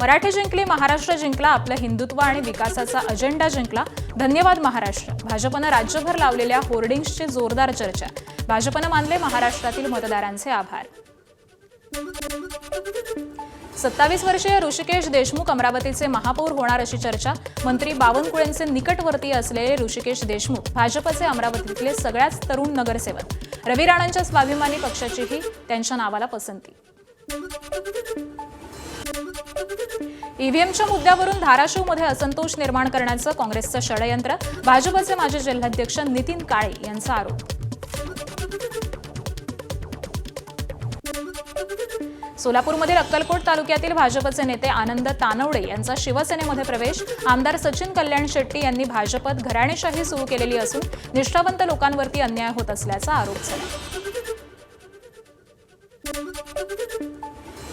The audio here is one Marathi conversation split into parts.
मराठी जिंकली, महाराष्ट्र जिंकला, आपलं हिंदुत्व आणि विकासाचा अजेंडा जिंकला. धन्यवाद महाराष्ट्र. भाजपनं राज्यभर लावलेल्या होर्डिंग्सची जोरदार चर्चा. भाजपनं मानले महाराष्ट्रातील मतदारांचे आभार. 27 वर्षीय ऋषिकेश देशमुख अमरावतीचे महापौर होणार अशी चर्चा. मंत्री बावनकुळेंचे निकटवर्ती असलेले ऋषिकेश देशमुख भाजपचे अमरावतीतले सगळ्यात तरुण नगरसेवक. रवी राणांच्या स्वाभिमानी पक्षाचीही त्यांच्या नावाला पसंती. ईव्हीएमच्या मुद्द्यावरून धाराशिवमध्ये असंतोष निर्माण करण्याचं काँग्रेसचं षडयंत्र. भाजपचे माजी जिल्हाध्यक्ष नितीन काळे यांचा आरोप. सोलापूरमधील अक्कलकोट तालुक्यातील भाजपचे नेते आनंद तानवडे यांचा शिवसेनेमध्ये प्रवेश. आमदार सचिन कल्याण शेट्टी यांनी भाजपत घराणेशाही सुरू केलेली असून निष्ठावंत लोकांवरती अन्याय होत असल्याचा आरोप झाला.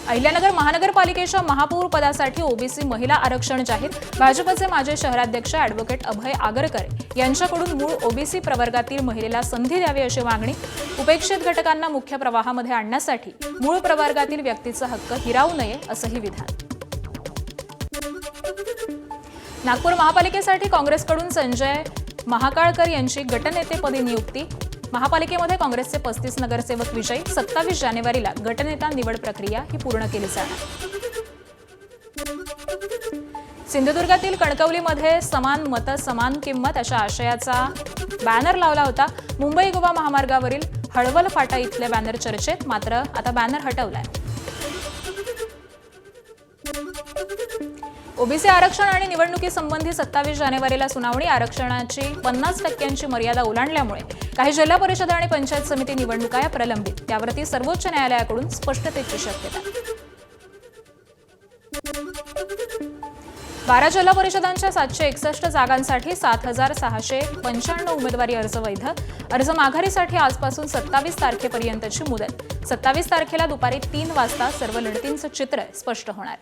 अहिल्यानगर महानगरपालिकेच्या महापौर पदासाठी ओबीसी महिला आरक्षण जाहीर. भाजपचे माजी शहराध्यक्ष अॅडव्होकेट अभय आगरकर यांच्याकडून मूळ ओबीसी प्रवर्गातील महिलेला संधी द्यावी अशी मागणी. उपेक्षित घटकांना मुख्य प्रवाहामध्ये आणण्यासाठी मूळ प्रवर्गातील व्यक्तीचा हक्क हिरावू नये असंही विधान. नागपूर महापालिकेसाठी काँग्रेसकडून संजय महाकाळकर यांची गटनेतेपदी नियुक्ती. महापालिकेमध्ये काँग्रेसचे 35 नगरसेवक विजयी. 27 जानेवारीला गटनेता निवड प्रक्रिया ही पूर्ण केली जाणार. सिंधुदुर्गातील कणकवलीमध्ये समान मतं समान किंमत अशा आशयाचा बॅनर लावला होता. मुंबई गोवा महामार्गावरील हळवल फाटा इथले बॅनर चर्चेत, मात्र आता बॅनर हटवलाय. ओबीसी आरक्षण आणि निवडणुकीसंबंधी 27 जानेवारीला सुनावणी. आरक्षणाची 50% मर्यादा ओलांडल्यामुळे काही जिल्हा परिषद आणि पंचायत समिती निवडणुका प्रलंबित. त्यावरती सर्वोच्च न्यायालयाकडून स्पष्टतेची शक्यता. 12 जिल्हा परिषदांच्या 761 जागांसाठी 7,695 उमेदवारी अर्ज वैध. अर्ज माघारीसाठी आजपासून 27 तारखेपर्यंतची मुदत. 27 तारखेला दुपारी 3 वाजता सर्व लढतींचं चित्र स्पष्ट होणार.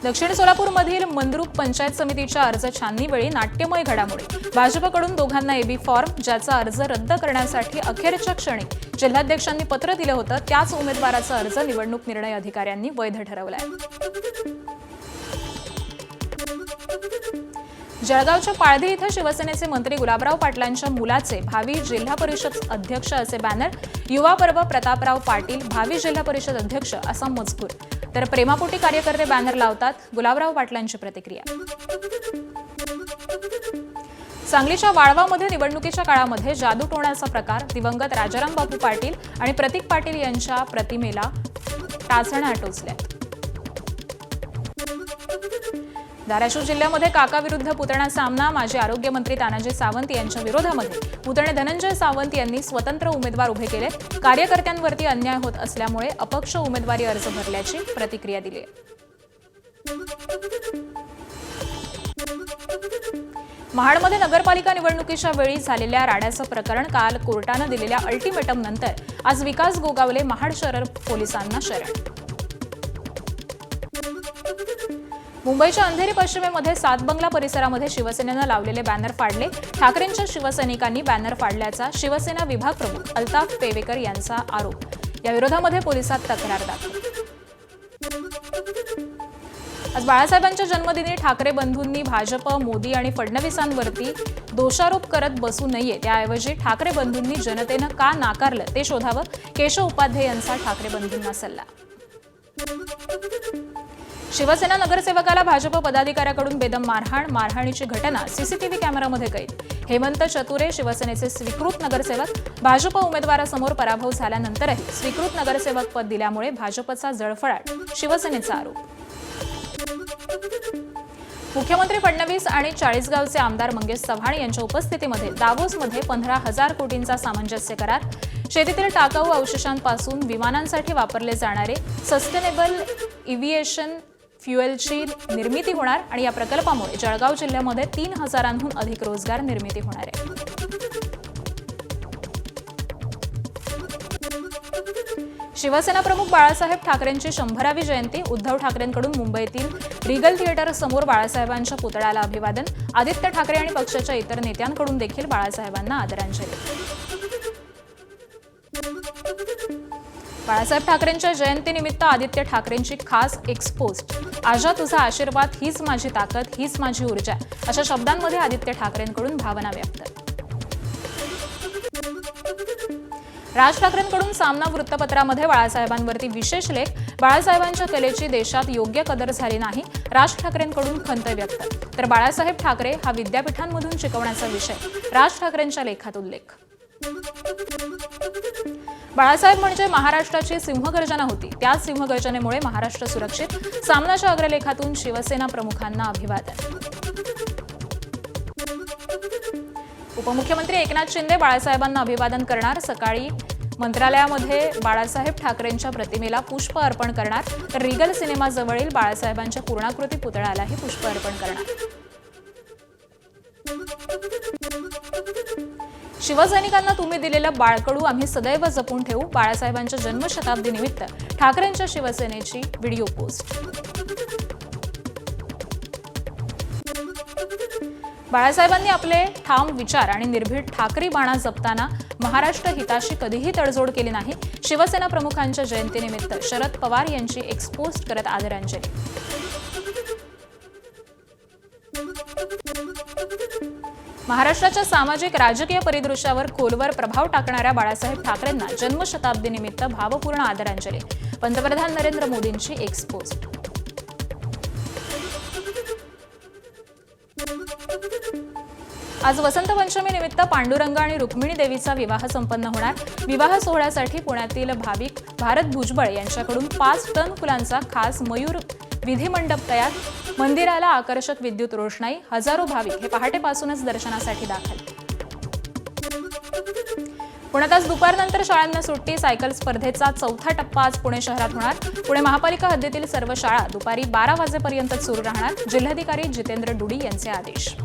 दक्षिण सोलापूरमधील मंद्रुप पंचायत समितीच्या अर्ज छाननीवेळी नाट्यमय घडामोडी. भाजपकडून दोघांना एबी फॉर्म, ज्याचा अर्ज रद्द करण्यासाठी अखेरच्या क्षणी जिल्हाध्यक्षांनी पत्र दिलं होतं, त्याच उमेदवाराचा अर्ज निवडणूक निर्णय अधिकाऱ्यांनी वैध ठरवलाय. जळगावच्या पाळधी इथं शिवसेनेचे मंत्री गुलाबराव पाटलांच्या मुलाचे भावी जिल्हा परिषद अध्यक्ष असे बॅनर. युवा पर्व प्रतापराव पाटील भावी जिल्हा परिषद अध्यक्ष असा मजकूर. तर प्रेमापोटी कार्यकर्ते बॅनर लावतात. गुलाबराव पाटलांची प्रतिक्रिया. सांगलीच्या वाळवामध्ये निवडणुकीच्या काळामध्ये जादूटोण्याचा प्रकार. दिवंगत राजाराम बापू पाटील आणि प्रतीक पाटील यांच्या प्रतिमेला टाचण्या टोचल्या. धाराशिव जिल्ह्यामध्ये काका विरुद्ध पुतणा सामना. माजी आरोग्यमंत्री तानाजी सावंत यांच्या विरोधामध्ये पुतणे धनंजय सावंत यांनी स्वतंत्र उमेदवार उभे केले. कार्यकर्त्यांवरती अन्याय होत असल्यामुळे अपक्ष उमेदवारी अर्ज भरल्याची प्रतिक्रिया दिली. महाडमध्ये नगरपालिका निवडणुकीच्या वेळी झालेल्या राड्याचं प्रकरण. काल कोर्टानं दिलेल्या अल्टिमेटम नंतर आज विकास गोगावले महाड शहर पोलिसांना शरण. मुंबईच्या अंधेरी पश्चिमेमध्ये सातबंगला परिसरामध्ये शिवसेनेनं लावलेले बॅनर फाडले. ठाकरेंच्या शिवसैनिकांनी बॅनर फाडल्याचा शिवसेना विभाग प्रमुख अल्ताफ पेवेकर यांचा आरोप. या विरोधामध्ये पोलिसात तक्रार दाखल. आज बाळासाहेबांच्या जन्मदिनी ठाकरे बंधूंनी भाजप, मोदी आणि फडणवीसांवरती दोषारोप करत बसू नये. त्याऐवजी ठाकरे बंधूंनी जनतेनं का नाकारलं ते शोधावं. केशव उपाध्ये यांचा ठाकरे बंधूंना सल्ला. शिवसेना नगरसेवकाला भाजप पदाधिकाऱ्याकडून बेदम मारहाणीची घटना सीसीटीव्ही कॅमेरामध्ये कैद. हेमंत चतुरे शिवसेनेचे स्वीकृत नगरसेवक. भाजप उमेदवारासमोर पराभव झाल्यानंतरही स्वीकृत नगरसेवक पद दिल्यामुळे भाजपचा जळफळाट. शिवसेनेचा आरोप. मुख्यमंत्री फडणवीस आणि चाळीसगावचे आमदार मंगेश चव्हाण यांच्या उपस्थितीमध्ये दावोसमध्ये 15,000 कोटींचा सामंजस्य करार. शेतीतील टाकाऊ अवशेषांपासून विमानांसाठी वापरले जाणारे सस्टेनेबल एव्हिएशन फ्युएलची निर्मिती होणार आणि या प्रकल्पामुळे जळगाव जिल्ह्यामध्ये 3,000हून अधिक रोजगार निर्मिती होणार आहे. शिवसेना प्रमुख बाळासाहेब ठाकरेंची 100वी जयंती. उद्धव ठाकरेंकडून मुंबईतील रिगल थिएटर समोर बाळासाहेबांच्या पुतळ्याला अभिवादन. आदित्य ठाकरे आणि पक्षाच्या इतर नेत्यांकडून देखील बाळासाहेबांना आदरांजली. बाळासाहेब ठाकरेंच्या जयंतीनिमित्त आदित्य ठाकरेंची खास एक्सपोस्ट. आजा तुझा आशीर्वाद हीच माझी ताकद, हीच माझी ऊर्जा, अशा शब्दांमध्ये आदित्य ठाकरेंकडून भावना व्यक्त. राज ठाकरेंकडून सामना वृत्तपत्रामध्ये बाळासाहेबांवरती विशेष लेख. बाळासाहेबांच्या कलेची देशात योग्य कदर झाली नाही, राज ठाकरेंकडून खंत व्यक्त. तर बाळासाहेब ठाकरे हा विद्यापीठांमधून शिकवण्याचा विषय, राज ठाकरेंच्या लेखात उल्लेख. बाळासाहेब म्हणजे महाराष्ट्राची सिंहगर्जना होती, त्याच सिंहगर्जनेमुळे महाराष्ट्र सुरक्षित. सामनाच्या अग्रलेखातून शिवसेना प्रमुखांना अभिवादन. उपमुख्यमंत्री एकनाथ शिंदे बाळासाहेबांना अभिवादन करणार. सकाळी मंत्रालयामध्ये बाळासाहेब ठाकरेंच्या प्रतिमेला पुष्प अर्पण करणार. तर रिगल सिनेमाजवळील बाळासाहेबांच्या पूर्णाकृती पुतळ्यालाही पुष्प अर्पण करणार. शिवसैनिकांना तुम्ही दिलेलं बाळकडू आम्ही सदैव जपून ठेवू. बाळासाहेबांच्या जन्मशताब्दीनिमित्त ठाकरेंच्या शिवसेनेची व्हिडिओ पोस्ट. बाळासाहेबांनी आपले ठाम विचार आणि निर्भीड ठाकरी बाणा जपताना महाराष्ट्र हिताशी कधीही तडजोड केली नाही. शिवसेना प्रमुखांच्या जयंतीनिमित्त शरद पवार यांची एक्सपोस्ट करत आदरांजली. महाराष्ट्राच्या सामाजिक राजकीय परिदृश्यावर खोलवर प्रभाव टाकणाऱ्या बाळासाहेब ठाकरेंना जन्मशताब्दीनिमित्त भावपूर्ण आदरांजली. पंतप्रधान नरेंद्र मोदींची एक्सपोस्ट. आज वसंत पंचमी निमित्त पांडुरंग आणि रुक्मिणी देवीचा विवाह संपन्न होणार. विवाह सोहळ्यासाठी पुण्यातील भाविक भारत भुजबळ यांच्याकडून 5 टन फुलांचा खास मयूर विधिमंडप तयार. मंदिराला आकर्षक विद्युत रोषणाई. हजारो भाविक हे पहाटेपासूनच दर्शनासाठी दाखल. पुण्यात आज दुपारनंतर शाळांना सुट्टी. सायकल स्पर्धेचा 4था टप्पा आज पुणे शहरात होणार. पुणे महापालिका हद्दीतील सर्व शाळा दुपारी 12 वाजेपर्यंत सुरू राहणार. जिल्हाधिकारी जितेंद्र डुडी यांचे आदेश.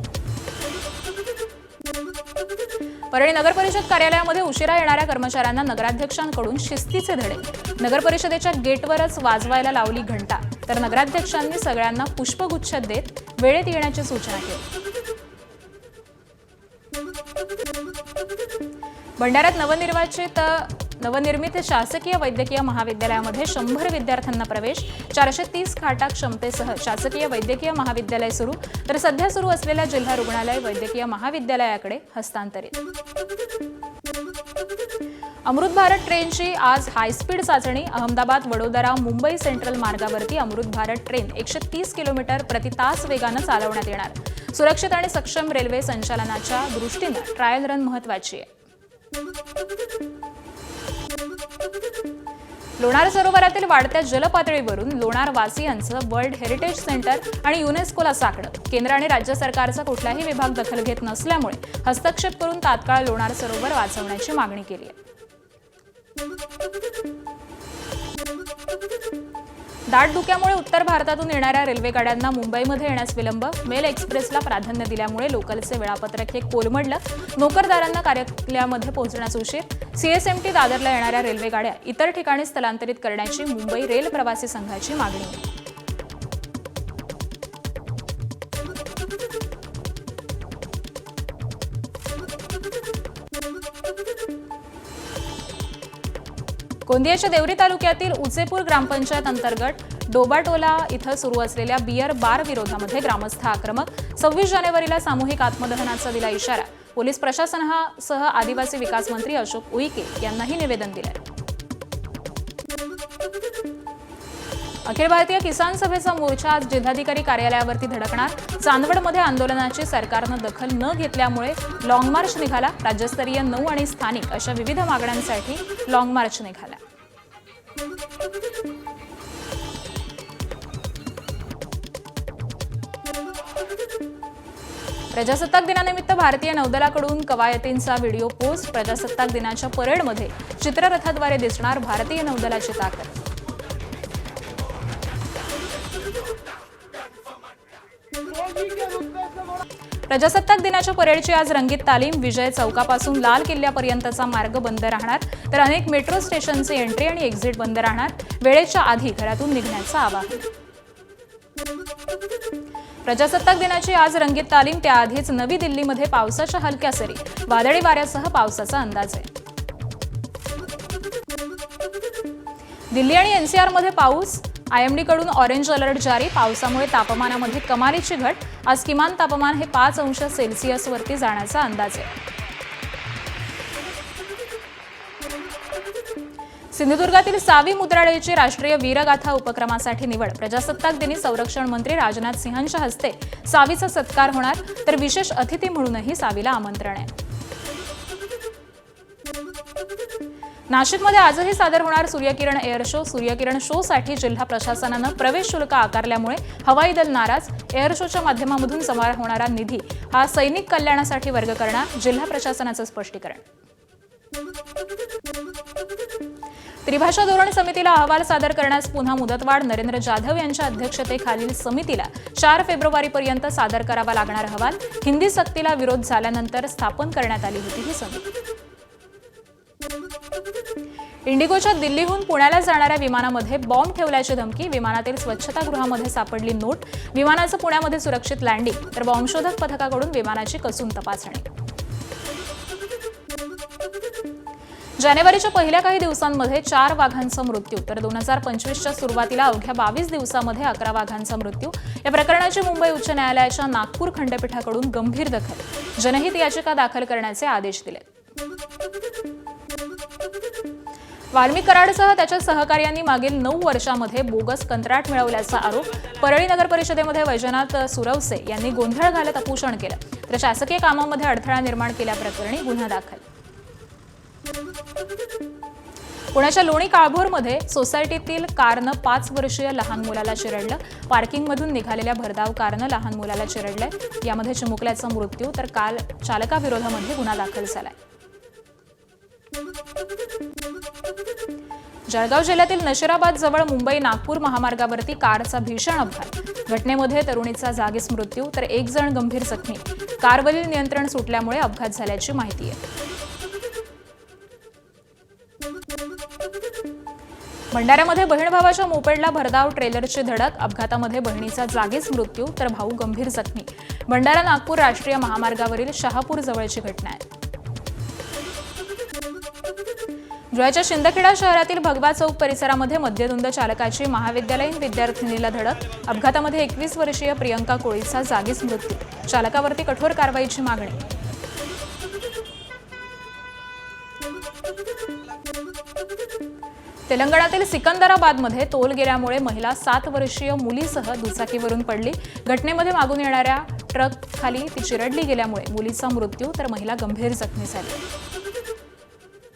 परळी नगरपरिषद कार्यालयामध्ये उशिरा येणाऱ्या कर्मचाऱ्यांना नगराध्यक्षांकडून शिस्तीचे धडे. नगरपरिषदेच्या गेटवरच वाजवायला लावली घंटा. तर नगराध्यक्षांनी सगळ्यांना पुष्पगुच्छ देत वेळेत येण्याची सूचना केली. भंडाऱ्यात नवनिर्मित शासकीय वैद्यकीय महाविद्यालयामध्ये 100 विद्यार्थ्यांना प्रवेश. 430 खाटा क्षमतेसह शासकीय वैद्यकीय महाविद्यालय सुरू. तर सध्या सुरू असलेल्या जिल्हा रुग्णालय वैद्यकीय महाविद्यालयाकडे हस्तांतरित. अमृत भारत ट्रेनची आज हायस्पीड चाचणी. Ahmedabad Vadodara Mumbai central मार्गावरती Amrit Bharat train 130 kilometre प्रति तास वेगानं चालवण्यात येणार. सुरक्षित आणि सक्षम रेल्वे संचालनाच्या दृष्टीनं ट्रायल रन महत्वाची आहे. लोणार सरोवरातील वाढत्या जलपातळीवरून लोणार वासियांचं वर्ल्ड हेरिटेज सेंटर आणि युनेस्कोला साकडं. केंद्र आणि राज्य सरकारचा कुठलाही विभाग दखल घेत नसल्यामुळे हस्तक्षेप करून तात्काळ लोणार सरोवर वाचवण्याची मागणी केली आहे. दाट धुक्यामुळे उत्तर भारतातून येणाऱ्या रेल्वेगाड्यांना मुंबईमध्ये येण्यास विलंब. मेल एक्सप्रेसला प्राधान्य दिल्यामुळे लोकलचे वेळापत्रक हे कोलमडलं. नोकरदारांना कार्यालयामध्ये पोहोचण्यास उशीर. सीएसएमटी दादरला येणाऱ्या रेल्वेगाड्या इतर ठिकाणी स्थलांतरित करण्याची मुंबई रेल प्रवासी संघाची मागणी. गोंदियाच्या देवरी तालुक्यातील उचेपूर ग्रामपंचायत अंतर्गत डोबाटोला इथं सुरू असलेल्या बियर बार विरोधामध्ये ग्रामस्थ आक्रमक. 26 जानेवारीला सामूहिक आत्मदहनाचा दिला इशारा. पोलीस प्रशासनासह आदिवासी विकास मंत्री अशोक उईके यांनाही निवेदन दिलंय. अखिल भारतीय किसान सभेचा मोर्चा आज जिल्हाधिकारी कार्यालयावरती धडकणार. चांदवडमध्ये आंदोलनाची सरकारनं दखल न घेतल्यामुळे लॉंग मार्च निघाला. राज्यस्तरीय 9 आणि स्थानिक अशा विविध मागण्यांसाठी लॉंग मार्च निघाला. प्रजासत्ताक दिनानिमित्त भारतीय नौदलाकडून कवायतींचा व्हिडिओ पोस्ट. प्रजासत्ताक दिनाच्या परेडमध्ये चित्ररथाद्वारे दिसणार भारतीय नौदलाची ताकद. प्रजासत्ताक दिनाच्या परेडची आज रंगीत तालीम. विजय चौकापासून लाल किल्ल्यापर्यंतचा मार्ग बंद राहणार. तर अनेक मेट्रो स्टेशनचे एंट्री आणि एक्झिट बंद राहणार. वेळेच्या आधी घरातून निघण्याचं आवाहन. प्रजासत्ताक दिनाची आज रंगीत तालीम. त्याआधीच नवी दिल्लीमध्ये पावसाच्या हलक्या सरी. वादळी वाऱ्यासह पावसाचा अंदाज आहे. दिल्ली आणि एनसीआरमध्ये पाऊस, IMD कडून ऑरेंज अलर्ट जारी. पावसामुळे तापमानामध्ये कमालीची घट. आज किमान तापमान हे 5 अंश सेल्सिअसवरती जाण्याचा अंदाज आहे. सिंधुदुर्गातील सावी मुद्रालयाची राष्ट्रीय वीरगाथा उपक्रमासाठी निवड. प्रजासत्ताक दिनी संरक्षण मंत्री राजनाथ सिंहांच्या हस्ते सावीचा सत्कार होणार, तर विशेष अतिथी म्हणूनही सावीला आमंत्रण आहे. नाशिकमध्ये आजही सादर होणार सूर्यकिरण एअर शो. सूर्यकिरण शोसाठी जिल्हा प्रशासनानं प्रवेश शुल्क आकारल्यामुळे हवाई दल नाराज. एअर शोच्या माध्यमामधून जमा होणारा निधी हा सैनिक कल्याणासाठी वर्ग करणार, जिल्हा प्रशासनाचं स्पष्टीकरण. त्रिभाषा धोरण समितीला अहवाल सादर करण्यास पुन्हा मुदतवाढ. नरेंद्र जाधव यांच्या अध्यक्षतेखालील समितीला 4 फेब्रुवारीपर्यंत सादर करावा लागणार अहवाल. हिंदी सक्तीला विरोध झाल्यानंतर स्थापन करण्यात आली होती ही समिती. इंडिगोच्या दिल्लीहून पुण्याला जाणाऱ्या विमानामध्ये बॉम्ब ठेवल्याची धमकी. विमानातील स्वच्छतागृहामध्ये सापडली नोट. विमानाचं पुण्यामध्ये सुरक्षित लँडिंग, तर बॉम्बशोधक पथकाकडून विमानाची कसून तपासणी. जानेवारीच्या पहिल्या काही दिवसांमध्ये 4 वाघांचा मृत्यू, तर 2025च्या सुरुवातीला अवघ्या 22 दिवसांमध्ये 11 वाघांचा मृत्यू. या प्रकरणाची मुंबई उच्च न्यायालयाच्या नागपूर खंडपीठाकडून गंभीर दखल. जनहित याचिका दाखल करण्याचे आदेश दिले. वाल्मिक कराडसह त्याच्या सहकार्यांनी मागील 9 वर्षांमध्ये बोगस कंत्राट मिळवल्याचा आरोप. परळी नगर परिषदेमध्ये वैजनाथ सुरवसे यांनी गोंधळ घालत उपोषण केलं, तर शासकीय कामांमध्ये अडथळा निर्माण केल्याप्रकरणी गुन्हा दाखल. पुण्याच्या लोणी काळभोरमध्ये सोसायटीतील कारनं 5 वर्षीय लहान मुलाला चिरडलं. पार्किंगमधून निघालेल्या भरधाव कारनं लहान मुलाला चिरडलंय. यामध्ये चिमुकल्याचा मृत्यू, तर काल चालकाविरोधामध्ये गुन्हा दाखल झालाय. जळगाव जिल्ह्यातील नशिराबाद जवळ मुंबई नागपूर महामार्गावरती कारचा भीषण अपघात. घटनेमध्ये तरुणीचा जागीच मृत्यू, तर 1 जण गंभीर जखमी. कारवरील नियंत्रण सुटल्यामुळे अपघात झाल्याची माहिती आहे. भंडाऱ्यामध्ये बहीण भावाच्या मोपेडला भरधाव ट्रेलरची धडक. अपघातामध्ये बहिणीचा जागीच मृत्यू, तर भाऊ गंभीर जखमी. भंडारा नागपूर राष्ट्रीय महामार्गावरील शहापूर जवळची घटना आहे. धुळ्याच्या शिंदखेडा शहरातील भगवा चौक परिसरामध्ये मद्यधुंद चालकाची महाविद्यालयीन विद्यार्थिनीला धडक. अपघातामध्ये 21 वर्षीय प्रियंका कोळीचा जागीच मृत्यू. चालकावरती कठोर कारवाईची मागणी. तेलंगणातील सिकंदराबादमध्ये टोल गेल्यामुळे महिला 7 वर्षीय मुलीसह दुचाकीवरून पडली. घटनेमध्ये मागून येणाऱ्या ट्रक खाली ती चिरडली गेल्यामुळे मुलीचा मृत्यू, तर महिला गंभीर जखमी झाली.